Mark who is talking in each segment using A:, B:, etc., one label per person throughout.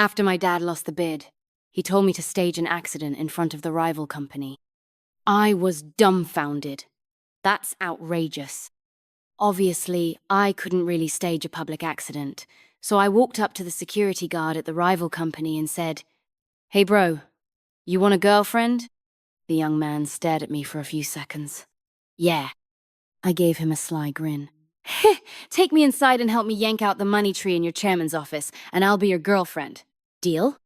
A: After my dad lost the bid, he told me to stage an accident in front of the rival company. I was dumbfounded. That's outrageous. Obviously, I couldn't really stage a public accident, so I walked up to the security guard at the rival company and said, "Hey bro, you want a girlfriend?" The young man stared at me for a few seconds. "Yeah." I gave him a sly grin. "Take me inside and help me yank out the money tree in your chairman's office, and I'll be your girlfriend. Deal?"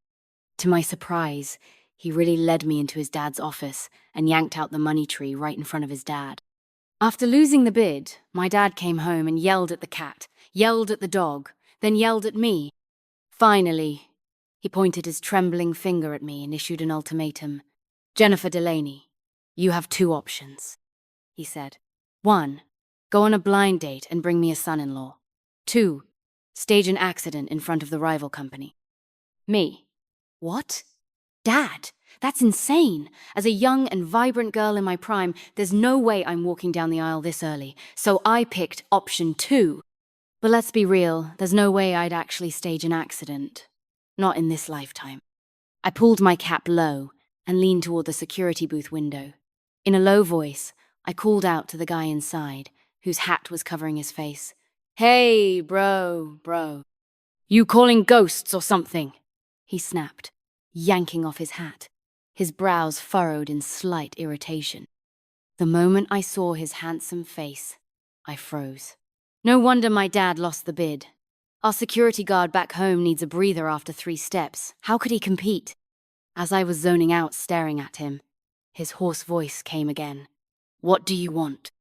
A: To my surprise, he really led me into his dad's office and yanked out the money tree right in front of his dad. After losing the bid, my dad came home and yelled at the cat, yelled at the dog, then yelled at me. Finally, he pointed his trembling finger at me and issued an ultimatum. "Jennifer Delaney, you have two options," he said. 1. Go on a blind date and bring me a son-in-law. 2. Stage an accident in front of the rival company. Me. What? Dad, that's insane. As a young and vibrant girl in my prime, there's no way I'm walking down the aisle this early, so I picked option 2. But let's be real, there's no way I'd actually stage an accident. Not in this lifetime. I pulled my cap low and leaned toward the security booth window. In a low voice, I called out to the guy inside, whose hat was covering his face. "Hey, bro. You calling ghosts or something?" he snapped, yanking off his hat, his brows furrowed in slight irritation. The moment I saw his handsome face, I froze. No wonder my dad lost the bid. Our security guard back home needs a breather after 3 steps. How could he compete? As I was zoning out staring at him, his hoarse voice came again. "What do you want?"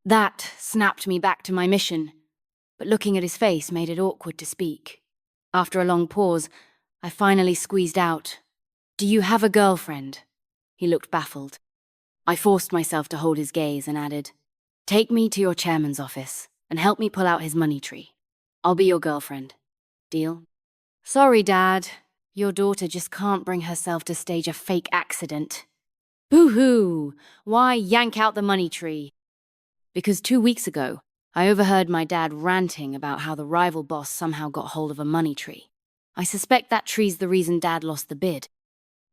A: That snapped me back to my mission, but looking at his face made it awkward to speak. After a long pause, I finally squeezed out, "Do you have a girlfriend?" He looked baffled. I forced myself to hold his gaze and added, "Take me to your chairman's office and help me pull out his money tree. I'll be your girlfriend. Deal?" "Sorry, Dad. Your daughter just can't bring herself to stage a fake accident." "Boo-hoo! Why yank out the money tree?" "Because 2 weeks ago, I overheard my dad ranting about how the rival boss somehow got hold of a money tree. I suspect that tree's the reason Dad lost the bid."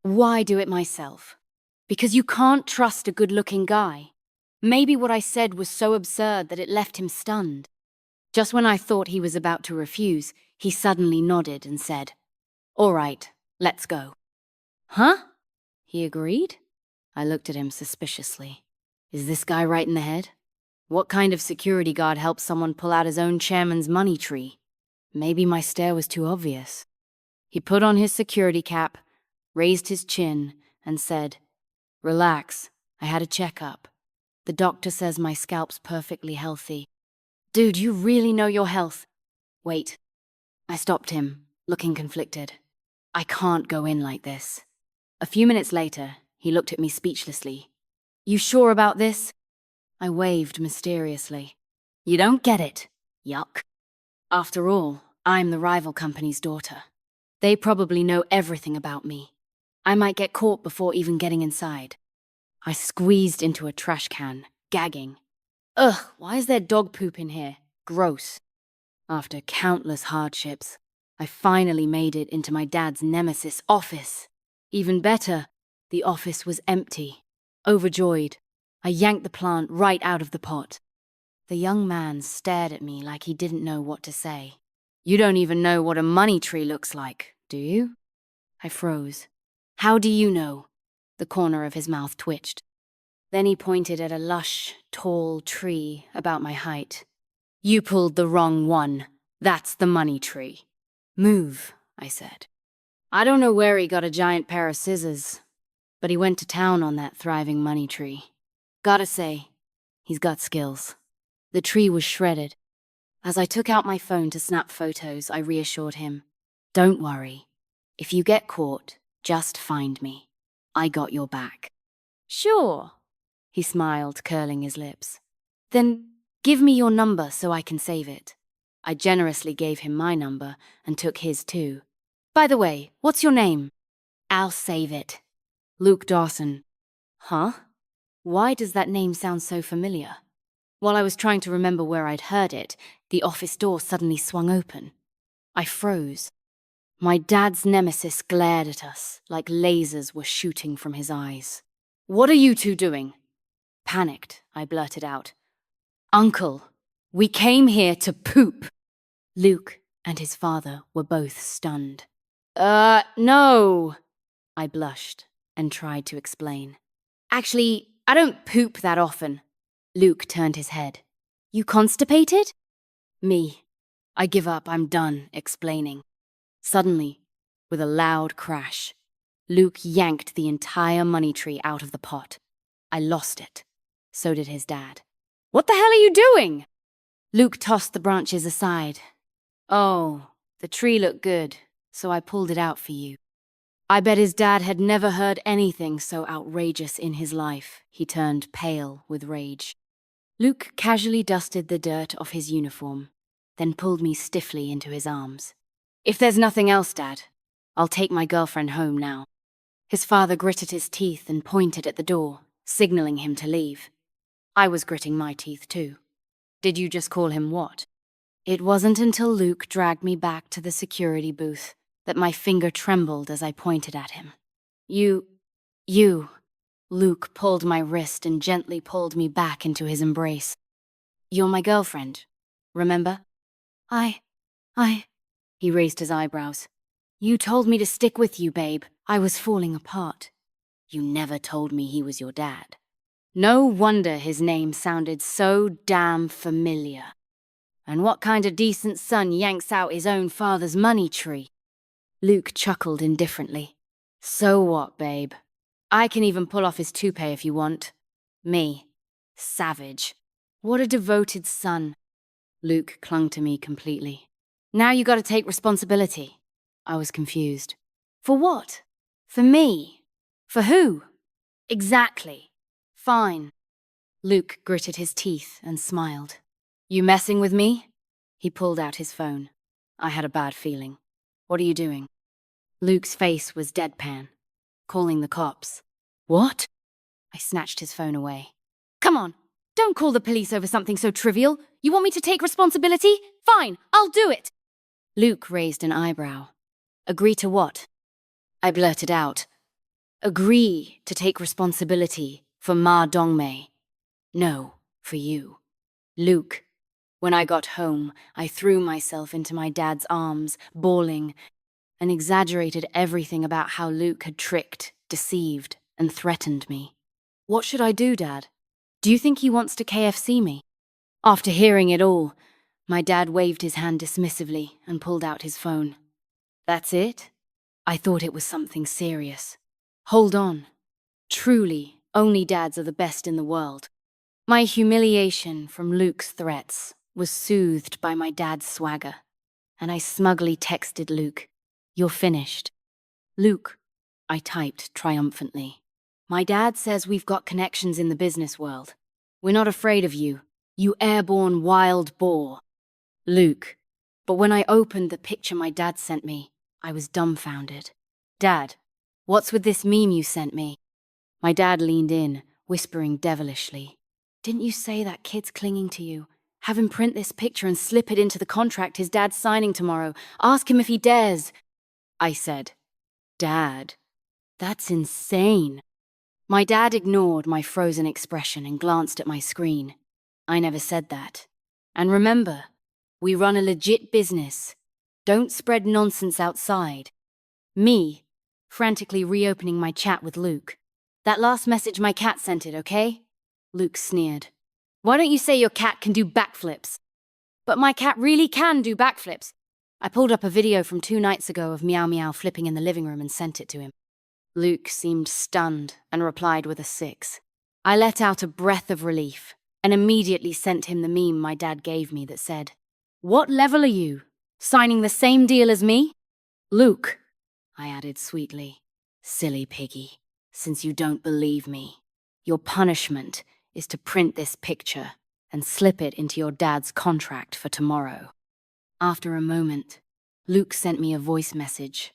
A: "Why do it myself?" "Because you can't trust a good-looking guy. Maybe what I said was so absurd that it left him stunned. Just when I thought he was about to refuse, he suddenly nodded and said, 'All right, let's go.'" "Huh?" He agreed? I looked at him suspiciously. Is this guy right in the head? What kind of security guard helps someone pull out his own chairman's money tree? Maybe my stare was too obvious. He put on his security cap, raised his chin, and said, "Relax, I had a checkup. The doctor says my scalp's perfectly healthy." "Dude, you really know your health." "Wait." I stopped him, looking conflicted. I can't go in like this. A few minutes later, he looked at me speechlessly. "You sure about this?" I waved mysteriously. "You don't get it. Yuck. After all, I'm the rival company's daughter. They probably know everything about me. I might get caught before even getting inside." I squeezed into a trash can, gagging. "Ugh, why is there dog poop in here? Gross." After countless hardships, I finally made it into my dad's nemesis office. Even better, the office was empty. Overjoyed, I yanked the plant right out of the pot. The young man stared at me like he didn't know what to say. "You don't even know what a money tree looks like, do you?" I froze. "How do you know?" The corner of his mouth twitched. Then he pointed at a lush, tall tree about my height. "You pulled the wrong one. That's the money tree." "Move," I said. I don't know where he got a giant pair of scissors, but he went to town on that thriving money tree. Gotta say, he's got skills. The tree was shredded. As I took out my phone to snap photos, I reassured him, "Don't worry. If you get caught, just find me. I got your back." "Sure," he smiled, curling his lips. "Then give me your number so I can save it." I generously gave him my number and took his too. "By the way, what's your name?" "I'll save it. Luke Dawson." Huh? Why does that name sound so familiar? While I was trying to remember where I'd heard it, the office door suddenly swung open. I froze. My dad's nemesis glared at us like lasers were shooting from his eyes. "What are you two doing?" Panicked, I blurted out. "Uncle, we came here to poop." Luke and his father were both stunned. No," I blushed and tried to explain. "Actually, I don't poop that often." Luke turned his head. "You constipated?" Me. I give up, I'm done explaining. Suddenly, with a loud crash, Luke yanked the entire money tree out of the pot. I lost it. So did his dad. "What the hell are you doing?" Luke tossed the branches aside. "Oh, the tree looked good, so I pulled it out for you." I bet his dad had never heard anything so outrageous in his life. He turned pale with rage. Luke casually dusted the dirt off his uniform, then pulled me stiffly into his arms. "If there's nothing else, Dad, I'll take my girlfriend home now." His father gritted his teeth and pointed at the door, signaling him to leave. I was gritting my teeth too. "Did you just call him what?" It wasn't until Luke dragged me back to the security booth that my finger trembled as I pointed at him. You. Luke pulled my wrist and gently pulled me back into his embrace. "You're my girlfriend, remember?" I. He raised his eyebrows. "You told me to stick with you, babe. I was falling apart." "You never told me he was your dad." No wonder his name sounded so damn familiar. And what kind of decent son yanks out his own father's money tree? Luke chuckled indifferently. "So what, babe? I can even pull off his toupee if you want." Me. Savage. What a devoted son. Luke clung to me completely. "Now you gotta take responsibility." I was confused. "For what? For me? For who?" "Exactly. Fine." Luke gritted his teeth and smiled. "You messing with me?" He pulled out his phone. I had a bad feeling. "What are you doing?" Luke's face was deadpan. "Calling the cops." "What?" I snatched his phone away. "Come on, don't call the police over something so trivial. You want me to take responsibility? Fine, I'll do it." Luke raised an eyebrow. "Agree to what?" I blurted out. "Agree to take responsibility for Ma Dongmei. No, for you." "Luke." When I got home, I threw myself into my dad's arms, bawling, and exaggerated everything about how Luke had tricked, deceived, and threatened me. "What should I do, Dad? Do you think he wants to KFC me?" After hearing it all, my dad waved his hand dismissively and pulled out his phone. "That's it?" I thought it was something serious. Hold on. Truly, only dads are the best in the world. My humiliation from Luke's threats was soothed by my dad's swagger, and I smugly texted Luke, "You're finished." "Luke," I typed triumphantly. "My dad says we've got connections in the business world. We're not afraid of you, you airborne wild boar." "Luke." But when I opened the picture my dad sent me, I was dumbfounded. "Dad, what's with this meme you sent me?" My dad leaned in, whispering devilishly. "Didn't you say that kid's clinging to you? Have him print this picture and slip it into the contract his dad's signing tomorrow. Ask him if he dares." I said, "Dad, that's insane." My dad ignored my frozen expression and glanced at my screen. "I never said that. And remember, we run a legit business. Don't spread nonsense outside." Me, frantically reopening my chat with Luke. "That last message my cat sent it, okay?" Luke sneered. "Why don't you say your cat can do backflips?" "But my cat really can do backflips." I pulled up a video from 2 nights ago of Meow Meow flipping in the living room and sent it to him. Luke seemed stunned and replied with a 6. I let out a breath of relief and immediately sent him the meme my dad gave me that said, "What level are you? Signing the same deal as me?" "Luke," I added sweetly, "silly piggy, since you don't believe me, your punishment is to print this picture and slip it into your dad's contract for tomorrow." After a moment, Luke sent me a voice message,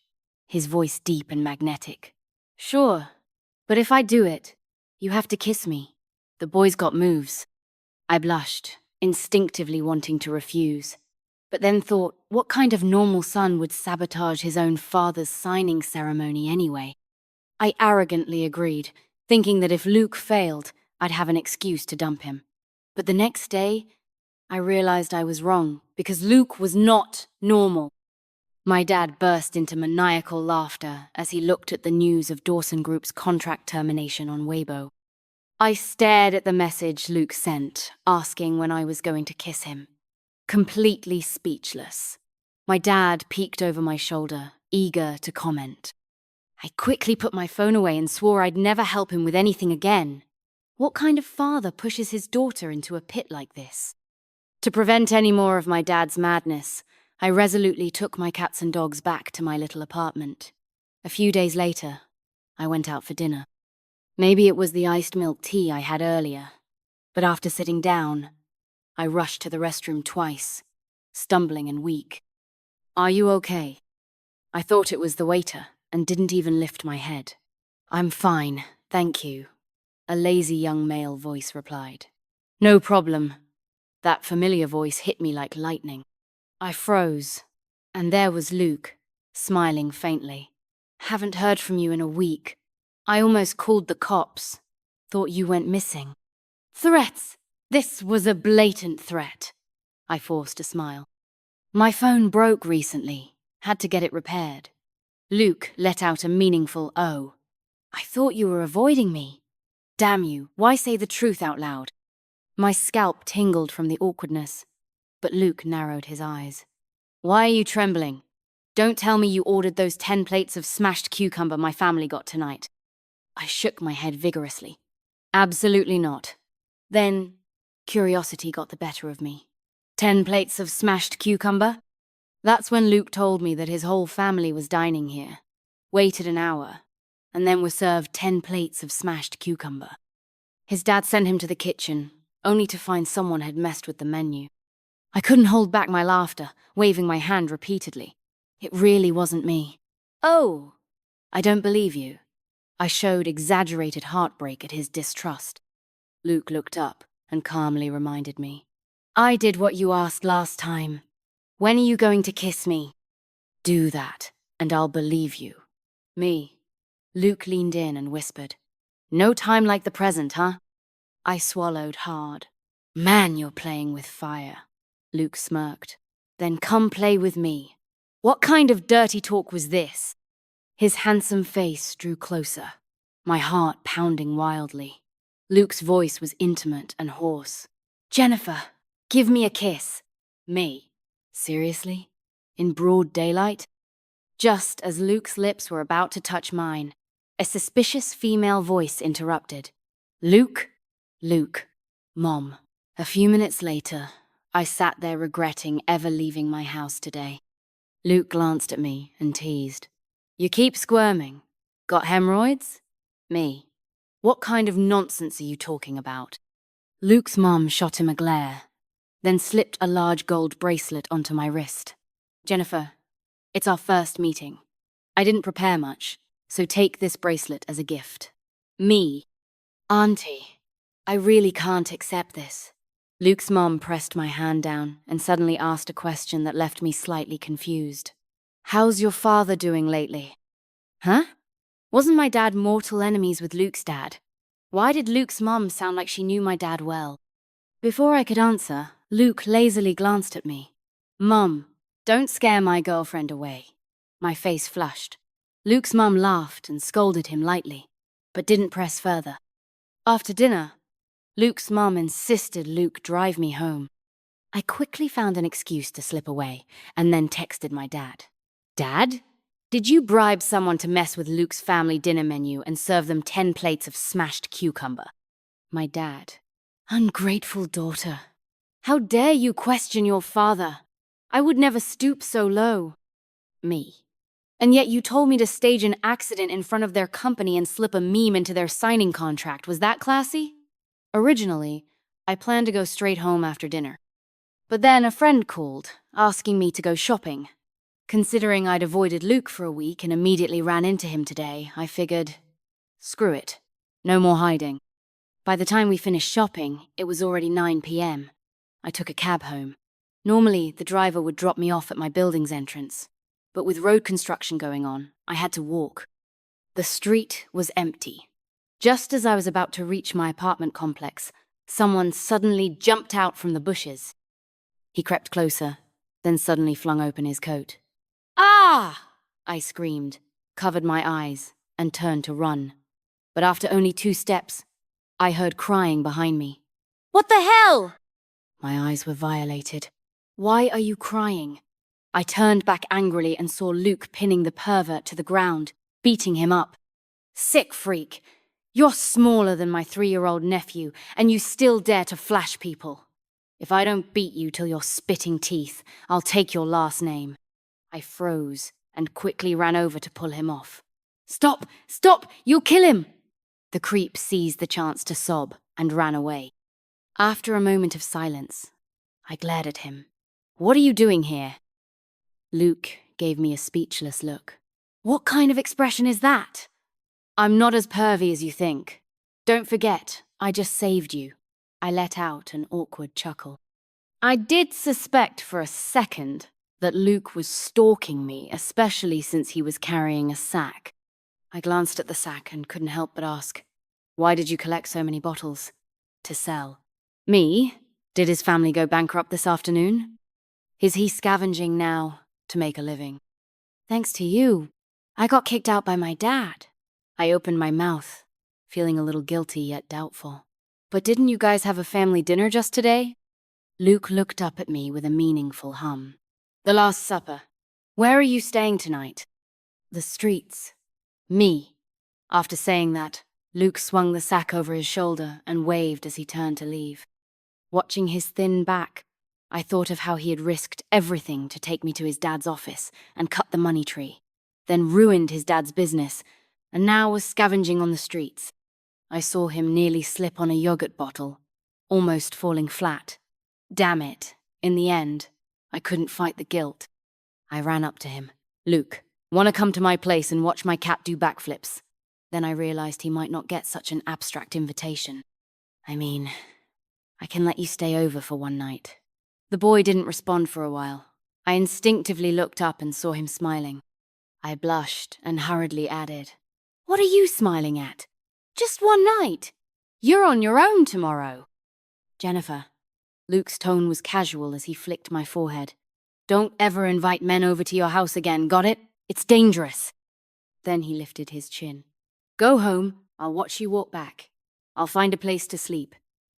A: his voice deep and magnetic. "Sure, but if I do it, you have to kiss me. The boy's got moves." I blushed, instinctively wanting to refuse. but then thought, what kind of normal son would sabotage his own father's signing ceremony anyway? I arrogantly agreed, thinking that if Luke failed, I'd have an excuse to dump him. But the next day, I realized I was wrong, because Luke was not normal. My dad burst into maniacal laughter as he looked at the news of Dawson Group's contract termination on Weibo. I stared at the message Luke sent, asking when I was going to kiss him. Completely speechless. My dad peeked over my shoulder, eager to comment. I quickly put my phone away and swore I'd never help him with anything again. What kind of father pushes his daughter into a pit like this? To prevent any more of my dad's madness, I resolutely took my cats and dogs back to my little apartment. A few days later, I went out for dinner. Maybe it was the iced milk tea I had earlier, but after sitting down, I rushed to the restroom twice, stumbling and weak. "Are you okay?" I thought it was the waiter and didn't even lift my head. "I'm fine, thank you," a lazy young male voice replied. "No problem." That familiar voice hit me like lightning. I froze, and there was Luke, smiling faintly. "Haven't heard from you in a week. I almost called the cops. Thought you went missing." "Threats! This was a blatant threat." I forced a smile. "My phone broke recently. Had to get it repaired." Luke let out a meaningful "oh." "I thought you were avoiding me." "Damn you, why say the truth out loud?" My scalp tingled from the awkwardness, but Luke narrowed his eyes. "Why are you trembling? Don't tell me you ordered those 10 plates of smashed cucumber my family got tonight." I shook my head vigorously. "Absolutely not." Then, curiosity got the better of me. 10 plates of smashed cucumber? That's when Luke told me that his whole family was dining here, waited an hour, and then were served 10 plates of smashed cucumber. His dad sent him to the kitchen, only to find someone had messed with the menu. I couldn't hold back my laughter, waving my hand repeatedly. It really wasn't me. "Oh, I don't believe you." I showed exaggerated heartbreak at his distrust. Luke looked up and calmly reminded me. "I did what you asked last time. When are you going to kiss me?" "Do that, and I'll believe you." "Me?" Luke leaned in and whispered. "No time like the present, huh?" I swallowed hard. "Man, you're playing with fire." Luke smirked. "Then come play with me." "What kind of dirty talk was this?" His handsome face drew closer, my heart pounding wildly. Luke's voice was intimate and hoarse. "Jennifer, give me a kiss." "Me? Seriously? In broad daylight?" Just as Luke's lips were about to touch mine, a suspicious female voice interrupted. "Luke? Luke. Mom." A few minutes later, I sat there regretting ever leaving my house today. Luke glanced at me and teased. "You keep squirming. Got hemorrhoids?" "Me. What kind of nonsense are you talking about?" Luke's mom shot him a glare, then slipped a large gold bracelet onto my wrist. "Jennifer, it's our first meeting. I didn't prepare much, so take this bracelet as a gift." "Me? Auntie, I really can't accept this." Luke's mom pressed my hand down and suddenly asked a question that left me slightly confused. "How's your father doing lately?" "Huh? Wasn't my dad mortal enemies with Luke's dad? Why did Luke's mom sound like she knew my dad well?" Before I could answer, Luke lazily glanced at me. "Mom, don't scare my girlfriend away." My face flushed. Luke's mom laughed and scolded him lightly, but didn't press further. After dinner, Luke's mom insisted Luke drive me home. I quickly found an excuse to slip away and then texted my dad. "Dad, did you bribe someone to mess with Luke's family dinner menu and serve them 10 plates of smashed cucumber?" My dad. "Ungrateful daughter. How dare you question your father? I would never stoop so low." Me. "And yet you told me to stage an accident in front of their company and slip a meme into their signing contract. Was that classy?" Originally, I planned to go straight home after dinner. But then a friend called, asking me to go shopping. Considering I'd avoided Luke for a week and immediately ran into him today, I figured, screw it. No more hiding. By the time we finished shopping, it was already 9 p.m. I took a cab home. Normally, the driver would drop me off at my building's entrance, but with road construction going on, I had to walk. The street was empty. Just as I was about to reach my apartment complex, someone suddenly jumped out from the bushes. He crept closer, then suddenly flung open his coat. "Ah!" I screamed, covered my eyes, and turned to run. But after only 2 steps, I heard crying behind me. "What the hell?" My eyes were violated. "Why are you crying?" I turned back angrily and saw Luke pinning the pervert to the ground, beating him up. "Sick freak. You're smaller than my 3-year-old nephew, and you still dare to flash people. If I don't beat you till you're spitting teeth, I'll take your last name." I froze and quickly ran over to pull him off. "Stop! Stop! You'll kill him!" The creep seized the chance to sob and ran away. After a moment of silence, I glared at him. "What are you doing here?" Luke gave me a speechless look. "What kind of expression is that?" "I'm not as pervy as you think. Don't forget, I just saved you." I let out an awkward chuckle. I did suspect for a second that Luke was stalking me, especially since he was carrying a sack. I glanced at the sack and couldn't help but ask, "Why did you collect so many bottles?" "To sell." "Me? Did his family go bankrupt this afternoon? Is he scavenging now to make a living?" "Thanks to you, I got kicked out by my dad." I opened my mouth, feeling a little guilty yet doubtful. "But didn't you guys have a family dinner just today?" Luke looked up at me with a meaningful hum. "The Last Supper. Where are you staying tonight?" "The streets." "Me." After saying that, Luke swung the sack over his shoulder and waved as he turned to leave. Watching his thin back, I thought of how he had risked everything to take me to his dad's office and cut the money tree, then ruined his dad's business, and now was scavenging on the streets. I saw him nearly slip on a yogurt bottle, almost falling flat. Damn it, in the end, I couldn't fight the guilt. I ran up to him. "Luke, wanna come to my place and watch my cat do backflips?" Then I realized he might not get such an abstract invitation. "I mean, I can let you stay over for one night." The boy didn't respond for a while. I instinctively looked up and saw him smiling. I blushed and hurriedly added, "What are you smiling at? Just one night. You're on your own tomorrow." "Jennifer." Luke's tone was casual as he flicked my forehead. "Don't ever invite men over to your house again, got it? It's dangerous." Then he lifted his chin. "Go home, I'll watch you walk back. I'll find a place to sleep."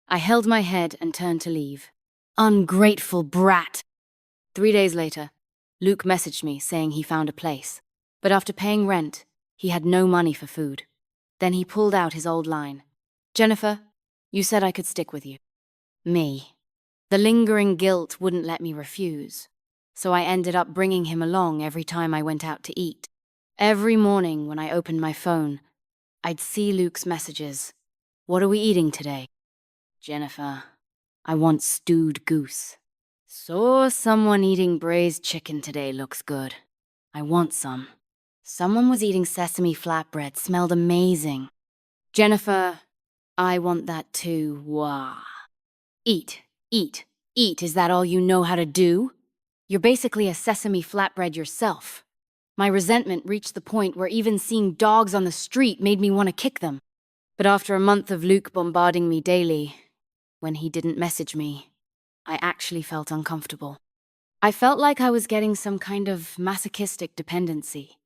A: I held my head and turned to leave. Ungrateful brat! 3 days later, Luke messaged me saying he found a place. But after paying rent, he had no money for food. Then he pulled out his old line. "Jennifer, you said I could stick with you." Me. The lingering guilt wouldn't let me refuse, so I ended up bringing him along every time I went out to eat. Every morning when I opened my phone, I'd see Luke's messages. "What are we eating today?" "Jennifer, I want stewed goose." "Saw someone eating braised chicken today, looks good. I want some." "Someone was eating sesame flatbread, smelled amazing." "Jennifer, I want that too, wah." Eat, eat, eat, is that all you know how to do? You're basically a sesame flatbread yourself. My resentment reached the point where even seeing dogs on the street made me want to kick them. But after a month of Luke bombarding me daily, when he didn't message me, I actually felt uncomfortable. I felt like I was getting some kind of masochistic dependency.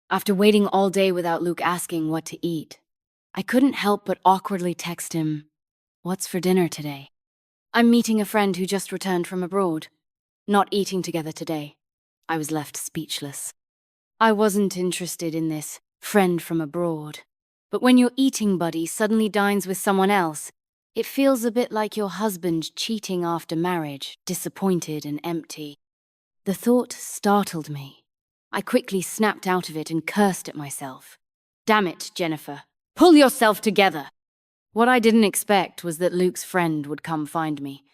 A: After waiting all day without Luke asking what to eat, I couldn't help but awkwardly text him, "What's for dinner today?" "I'm meeting a friend who just returned from abroad. Not eating together today." I was left speechless. I wasn't interested in this friend from abroad. But when your eating buddy suddenly dines with someone else, it feels a bit like your husband cheating after marriage, disappointed and empty. The thought startled me. I quickly snapped out of it and cursed at myself. "Damn it, Jennifer. Pull yourself together." What I didn't expect was that Luke's friend would come find me.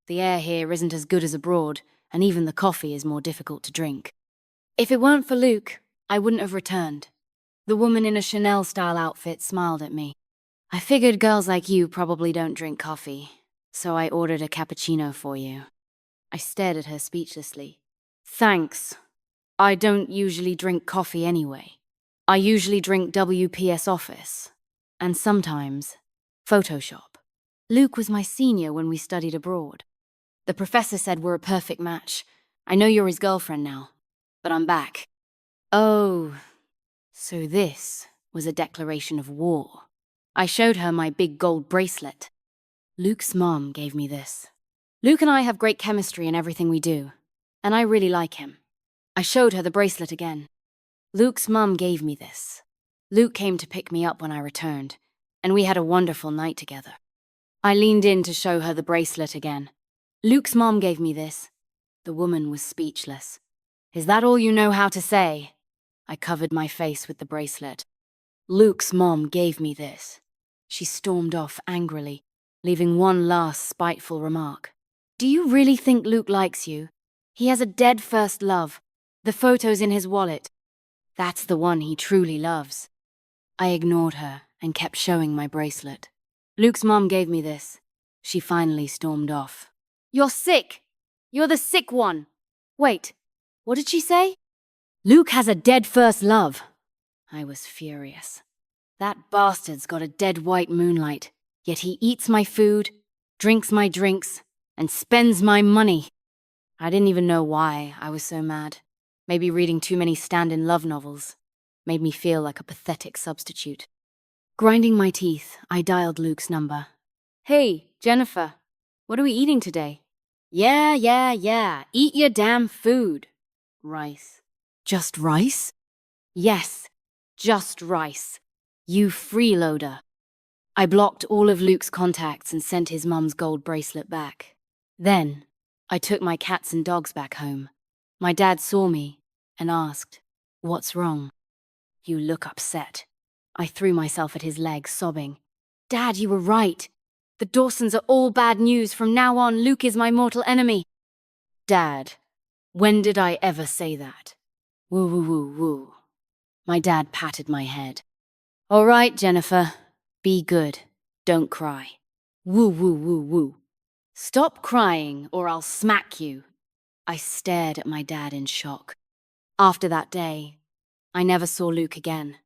A: The air here isn't as good as abroad, and even the coffee is more difficult to drink. If it weren't for Luke, I wouldn't have returned. The woman in a Chanel-style outfit smiled at me. "I figured girls like you probably don't drink coffee, so I ordered a cappuccino for you." I stared at her speechlessly. Thanks. I don't usually drink coffee anyway. I usually drink WPS Office. And sometimes Photoshop. Luke was my senior when we studied abroad. The professor said we're a perfect match. I know you're his girlfriend now, but I'm back. Oh, so this was a declaration of war. I showed her my big gold bracelet. Luke's mom gave me this. Luke and I have great chemistry in everything we do, and I really like him. I showed her the bracelet again. Luke's mom gave me this. Luke came to pick me up when I returned, and we had a wonderful night together. I leaned in to show her the bracelet again. Luke's mom gave me this. The woman was speechless. Is that all you know how to say? I covered my face with the bracelet. Luke's mom gave me this. She stormed off angrily, leaving one last spiteful remark. Do you really think Luke likes you? He has a dead first love. The photo's in his wallet. That's the one he truly loves. I ignored her and kept showing my bracelet. Luke's mom gave me this. She finally stormed off. You're sick. You're the sick one. Wait, what did she say? Luke has a dead first love. I was furious. That bastard's got a dead white moonlight, yet he eats my food, drinks my drinks, and spends my money. I didn't even know why I was so mad. Maybe reading too many stand-in love novels made me feel like a pathetic substitute. Grinding my teeth, I dialed Luke's number. Hey, Jennifer, what are we eating today? Yeah, eat your damn food. Rice. Just rice? Yes, just rice. You freeloader. I blocked all of Luke's contacts and sent his mum's gold bracelet back. Then, I took my cats and dogs back home. My dad saw me and asked, "What's wrong?" You look upset. I threw myself at his legs, sobbing. Dad, you were right. The Dawsons are all bad news. From now on, Luke is my mortal enemy. Dad, when did I ever say that? Woo, woo, woo, woo. My dad patted my head. All right, Jennifer. Be good. Don't cry. Woo, woo, woo, woo. Stop crying or I'll smack you. I stared at my dad in shock. After that day, I never saw Luke again.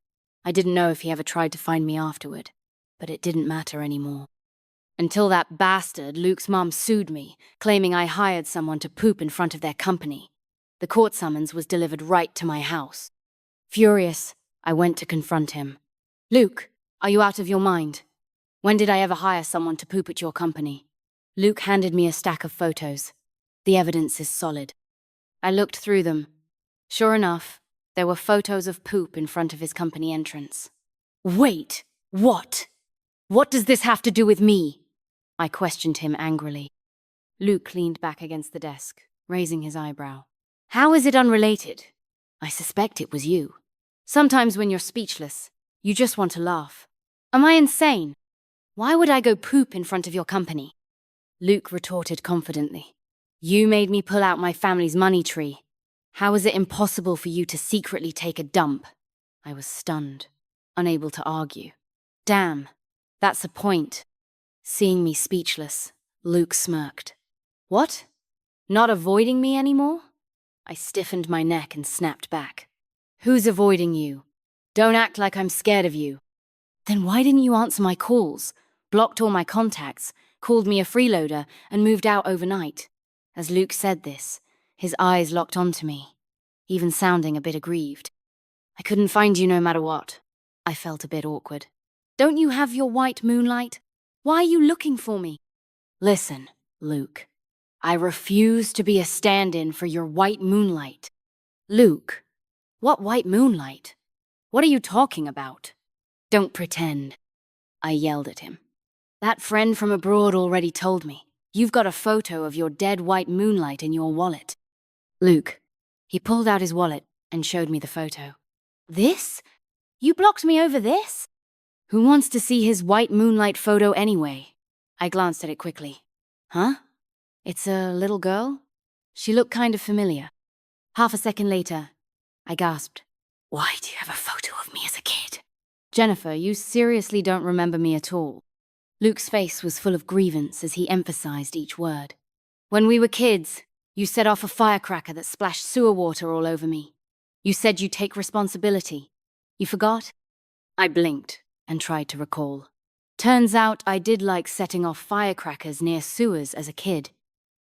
A: I didn't know if he ever tried to find me afterward, but it didn't matter anymore. Until that bastard, Luke's mom, sued me, claiming I hired someone to poop in front of their company. The court summons was delivered right to my house. Furious, I went to confront him. Luke, are you out of your mind? When did I ever hire someone to poop at your company? Luke handed me a stack of photos. The evidence is solid. I looked through them. Sure enough, there were photos of poop in front of his company entrance. Wait, what? What does this have to do with me? I questioned him angrily. Luke leaned back against the desk, raising his eyebrow. How is it unrelated? I suspect it was you. Sometimes when you're speechless, you just want to laugh. Am I insane? Why would I go poop in front of your company? Luke retorted confidently. You made me pull out my family's money tree. How is it impossible for you to secretly take a dump? I was stunned, unable to argue. Damn, that's a point. Seeing me speechless, Luke smirked. What? Not avoiding me anymore? I stiffened my neck and snapped back. Who's avoiding you? Don't act like I'm scared of you. Then why didn't you answer my calls, blocked all my contacts, called me a freeloader, and moved out overnight? As Luke said this, his eyes locked onto me, even sounding a bit aggrieved. I couldn't find you no matter what. I felt a bit awkward. Don't you have your white moonlight? Why are you looking for me? Listen, Luke. I refuse to be a stand-in for your white moonlight. Luke, what white moonlight? What are you talking about? Don't pretend. I yelled at him. That friend from abroad already told me. You've got a photo of your dead white moonlight in your wallet. Luke. He pulled out his wallet and showed me the photo. This? You blocked me over this? Who wants to see his white moonlight photo anyway? I glanced at it quickly. Huh? It's a little girl? She looked kind of familiar. Half a second later, I gasped. Why do you have a photo of me as a kid? Jennifer, you seriously don't remember me at all. Luke's face was full of grievance as he emphasized each word. When we were kids, You set off a firecracker that splashed sewer water all over me. You said you'd take responsibility. You forgot? I blinked and tried to recall. Turns out I did like setting off firecrackers near sewers as a kid,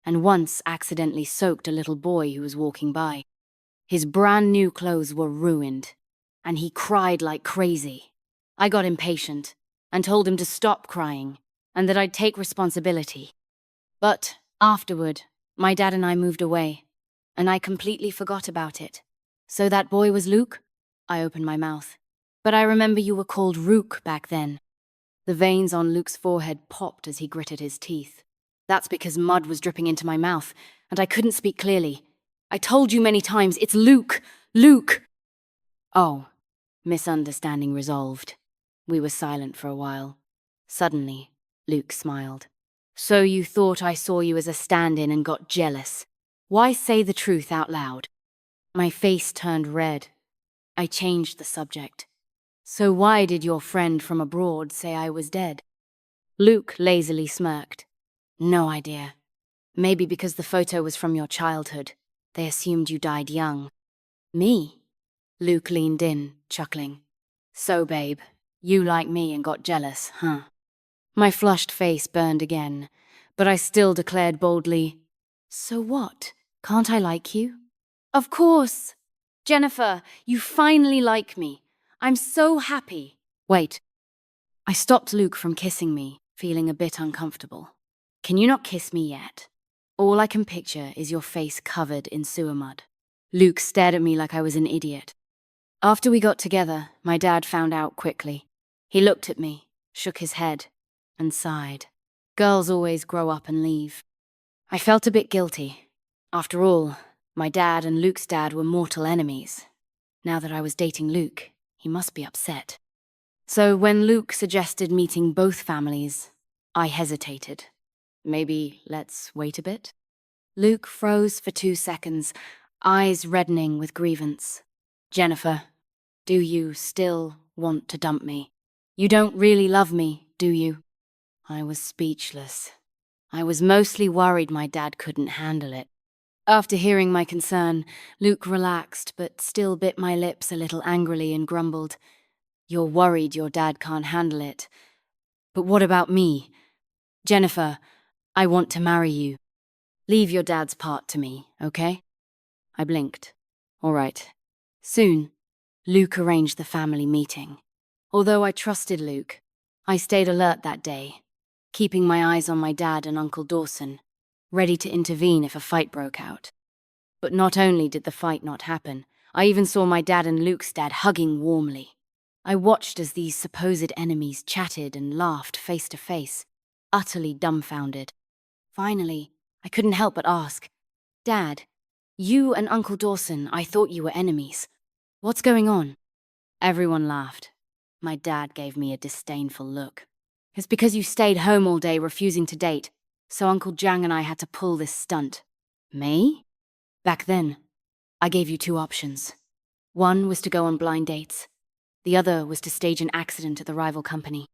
A: and once accidentally soaked a little boy who was walking by. His brand new clothes were ruined, and he cried like crazy. I got impatient and told him to stop crying and that I'd take responsibility. But afterward, my dad and I moved away, and I completely forgot about it. So that boy was Luke? I opened my mouth. But I remember you were called Rook back then. The veins on Luke's forehead popped as he gritted his teeth. That's because mud was dripping into my mouth, and I couldn't speak clearly. I told you many times, it's Luke! Luke! Oh, misunderstanding resolved. We were silent for a while. Suddenly, Luke smiled. So you thought I saw you as a stand-in and got jealous. Why say the truth out loud? My face turned red. I changed the subject. So why did your friend from abroad say I was dead? Luke lazily smirked. No idea. Maybe because the photo was from your childhood. They assumed you died young. Me? Luke leaned in, chuckling. So, babe, you like me and got jealous, huh? My flushed face burned again, but I still declared boldly, so what? Can't I like you? Of course! Jennifer, you finally like me. I'm so happy. Wait. I stopped Luke from kissing me, feeling a bit uncomfortable. Can you not kiss me yet? All I can picture is your face covered in sewer mud. Luke stared at me like I was an idiot. After we got together, my dad found out quickly. He looked at me, shook his head, and sighed. Girls always grow up and leave. I felt a bit guilty. After all, my dad and Luke's dad were mortal enemies. Now that I was dating Luke, he must be upset. So when Luke suggested meeting both families, I hesitated. Maybe let's wait a bit? Luke froze for 2 seconds, eyes reddening with grievance. Jennifer, do you still want to dump me? You don't really love me, do you? I was speechless. I was mostly worried my dad couldn't handle it. After hearing my concern, Luke relaxed but still bit my lips a little angrily and grumbled, You're worried your dad can't handle it. But what about me? Jennifer, I want to marry you. Leave your dad's part to me, okay? I blinked. All right. Soon, Luke arranged the family meeting. Although I trusted Luke, I stayed alert that day, keeping my eyes on my dad and Uncle Dawson, ready to intervene if a fight broke out. But not only did the fight not happen, I even saw my dad and Luke's dad hugging warmly. I watched as these supposed enemies chatted and laughed face to face, utterly dumbfounded. Finally, I couldn't help but ask, Dad, you and Uncle Dawson, I thought you were enemies. What's going on? Everyone laughed. My dad gave me a disdainful look. It's because you stayed home all day refusing to date, so Uncle Jang and I had to pull this stunt. Me? Back then, I gave you 2 options. One was to go on blind dates. The other was to stage an accident at the rival company.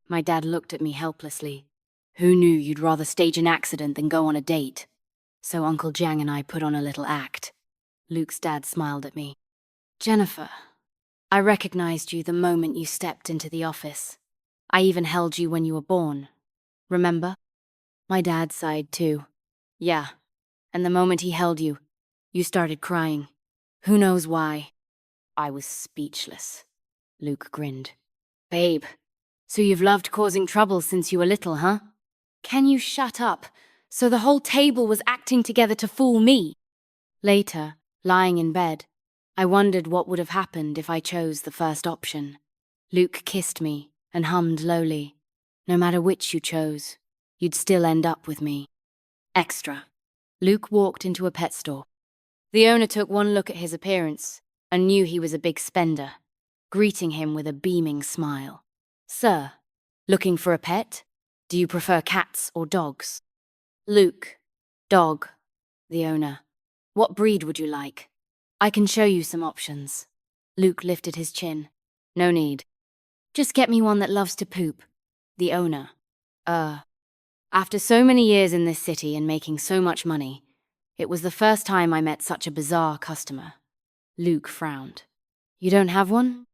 A: My dad looked at me helplessly. Who knew you'd rather stage an accident than go on a date? So Uncle Jang and I put on a little act. Luke's dad smiled at me. Jennifer, I recognized you the moment you stepped into the office. I even held you when you were born. Remember? My dad sighed too. Yeah, and the moment he held you, you started crying. Who knows why? I was speechless. Luke grinned. Babe, so you've loved causing trouble since you were little, huh? Can you shut up? So the whole table was acting together to fool me. Later, lying in bed, I wondered what would have happened if I chose the first option. Luke kissed me and hummed lowly. No matter which you chose, you'd still end up with me. Extra. Luke walked into a pet store. The owner took one look at his appearance and knew he was a big spender, greeting him with a beaming smile. Sir, looking for a pet? Do you prefer cats or dogs? Luke, dog. The owner. What breed would you like? I can show you some options. Luke lifted his chin. No need. Just get me one that loves to poop. The owner. After so many years in this city and making so much money, It was the first time I met such a bizarre customer. Luke frowned. You don't have one?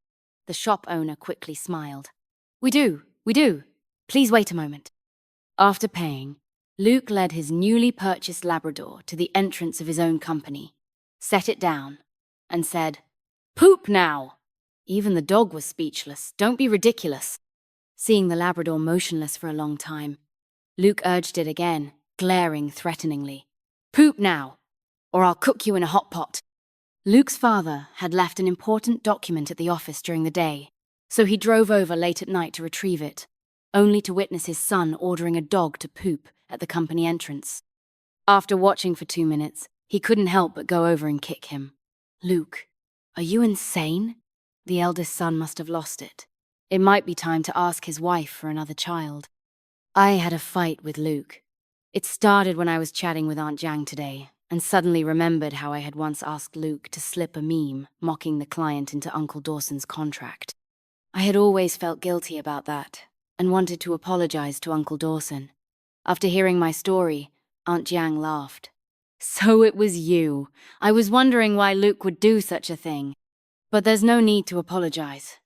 A: The shop owner quickly smiled. We do. Please wait a moment. After paying, Luke led his newly purchased Labrador to the entrance of his own company, set it down, and said, Poop now! Even the dog was speechless. Don't be ridiculous. Seeing the Labrador motionless for a long time, Luke urged it again, glaring threateningly. Poop now, or I'll cook you in a hot pot. Luke's father had left an important document at the office during the day, so he drove over late at night to retrieve it, only to witness his son ordering a dog to poop at the company entrance. After watching for 2 minutes, he couldn't help but go over and kick him. Luke, are you insane? The eldest son must have lost it. It might be time to ask his wife for another child. I had a fight with Luke. It started when I was chatting with Aunt Jang today, and suddenly remembered how I had once asked Luke to slip a meme mocking the client into Uncle Dawson's contract. I had always felt guilty about that, and wanted to apologize to Uncle Dawson. After hearing my story, Aunt Jang laughed. So it was you. I was wondering why Luke would do such a thing. But there's no need to apologize.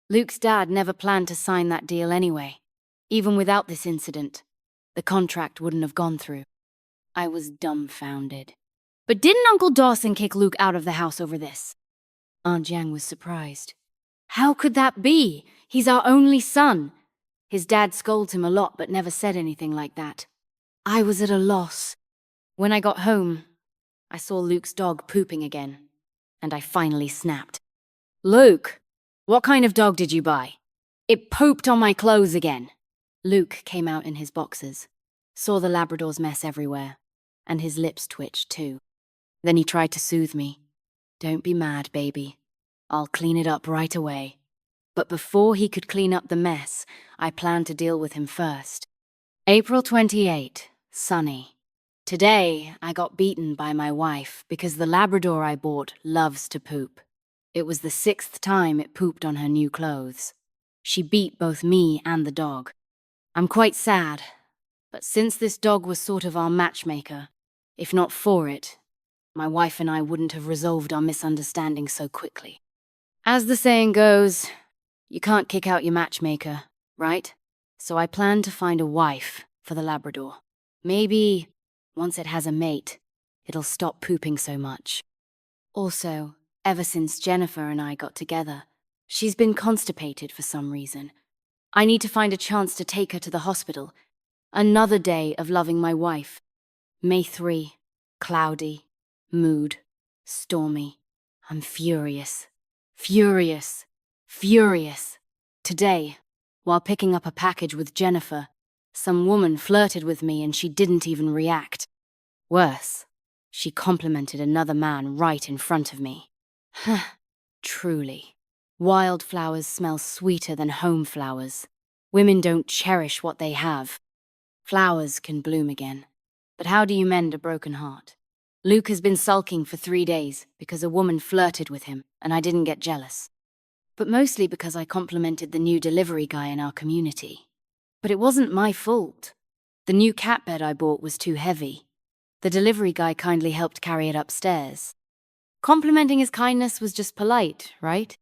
A: Luke's dad never planned to sign that deal anyway. Even without this incident, the contract wouldn't have gone through. I was dumbfounded. But didn't Uncle Dawson kick Luke out of the house over this? Aunt Jang was surprised. How could that be? He's our only son. His dad scolds him a lot but never said anything like that. I was at a loss. When I got home, I saw Luke's dog pooping again, and I finally snapped. Luke, what kind of dog did you buy? It pooped on my clothes again. Luke came out in his boxers, saw the Labrador's mess everywhere, and his lips twitched too. Then he tried to soothe me. Don't be mad, baby. I'll clean it up right away. But before he could clean up the mess, I planned to deal with him first. April 28, sunny. Today, I got beaten by my wife because the Labrador I bought loves to poop. It was the 6th time it pooped on her new clothes. She beat both me and the dog. I'm quite sad, but since this dog was sort of our matchmaker, if not for it, my wife and I wouldn't have resolved our misunderstanding so quickly. As the saying goes, you can't kick out your matchmaker, right? So I plan to find a wife for the Labrador. Maybe, once it has a mate, it'll stop pooping so much. Also, ever since Jennifer and I got together, she's been constipated for some reason. I need to find a chance to take her to the hospital. Another day of loving my wife. May 3, cloudy, mood, stormy. I'm furious. Today, while picking up a package with Jennifer, some woman flirted with me and she didn't even react. Worse, she complimented another man right in front of me. Truly, wildflowers smell sweeter than home flowers. Women don't cherish what they have. Flowers can bloom again, but how do you mend a broken heart? Luke has been sulking for 3 days because a woman flirted with him and I didn't get jealous. But mostly because I complimented the new delivery guy in our community. But it wasn't my fault. The new cat bed I bought was too heavy. The delivery guy kindly helped carry it upstairs. Complimenting his kindness was just polite, right?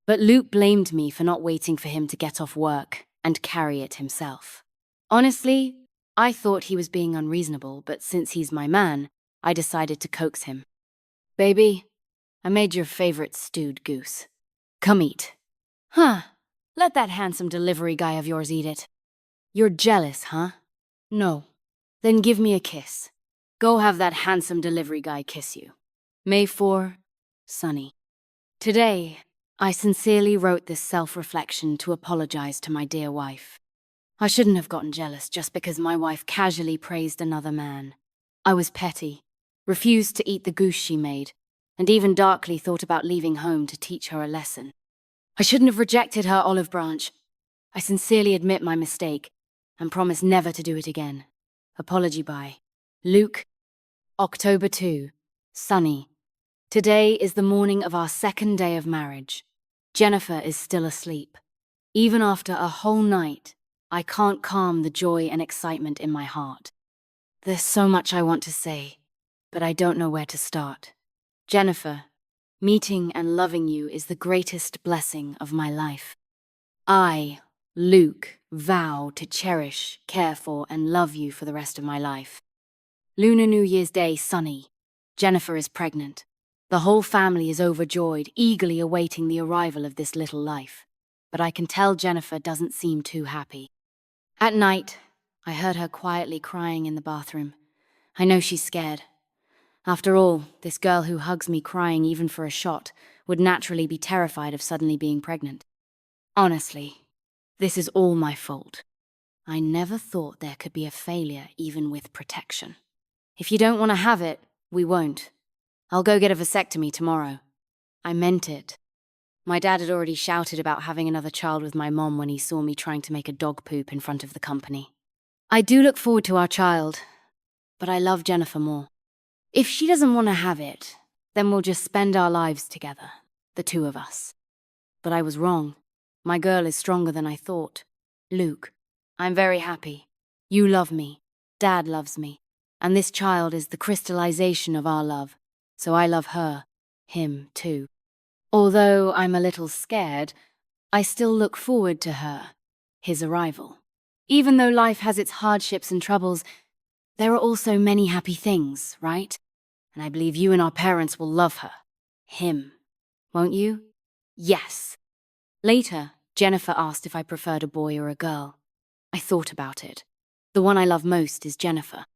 A: But Luke blamed me for not waiting for him to get off work and carry it himself. Honestly, I thought he was being unreasonable, but since he's my man, I decided to coax him. Baby, I made your favorite stewed goose. Come eat. Let that handsome delivery guy of yours eat it. You're jealous, huh? No. Then give me a kiss. Go have that handsome delivery guy kiss you. May 4, sunny. Today, I sincerely wrote this self-reflection to apologize to my dear wife. I shouldn't have gotten jealous just because my wife casually praised another man. I was petty, refused to eat the goose she made, and even darkly thought about leaving home to teach her a lesson. I shouldn't have rejected her olive branch. I sincerely admit my mistake and promise never to do it again. Apology by Luke. October 2, sunny. Today is the morning of our 2nd day of marriage. Jennifer is still asleep. Even after a whole night, I can't calm the joy and excitement in my heart. There's so much I want to say, but I don't know where to start. Jennifer, meeting and loving you is the greatest blessing of my life. I, Luke, vow to cherish, care for, and love you for the rest of my life. Lunar New Year's Day, sunny. Jennifer is pregnant. The whole family is overjoyed, eagerly awaiting the arrival of this little life. But I can tell Jennifer doesn't seem too happy. At night, I heard her quietly crying in the bathroom. I know she's scared. After all, this girl who hugs me crying even for a shot would naturally be terrified of suddenly being pregnant. Honestly, this is all my fault. I never thought there could be a failure even with protection. If you don't want to have it, we won't. I'll go get a vasectomy tomorrow. I meant it. My dad had already shouted about having another child with my mom when he saw me trying to make a dog poop in front of the company. I do look forward to our child, but I love Jennifer more. If she doesn't want to have it, then we'll just spend our lives together, the two of us. But I was wrong. My girl is stronger than I thought. Luke, I'm very happy. You love me. Dad loves me. And this child is the crystallization of our love. So I love her, him too. Although I'm a little scared, I still look forward to her, his arrival. Even though life has its hardships and troubles, there are also many happy things, right? And I believe you and our parents will love her. Him. Won't you? Yes. Later, Jennifer asked if I preferred a boy or a girl. I thought about it. The one I love most is Jennifer.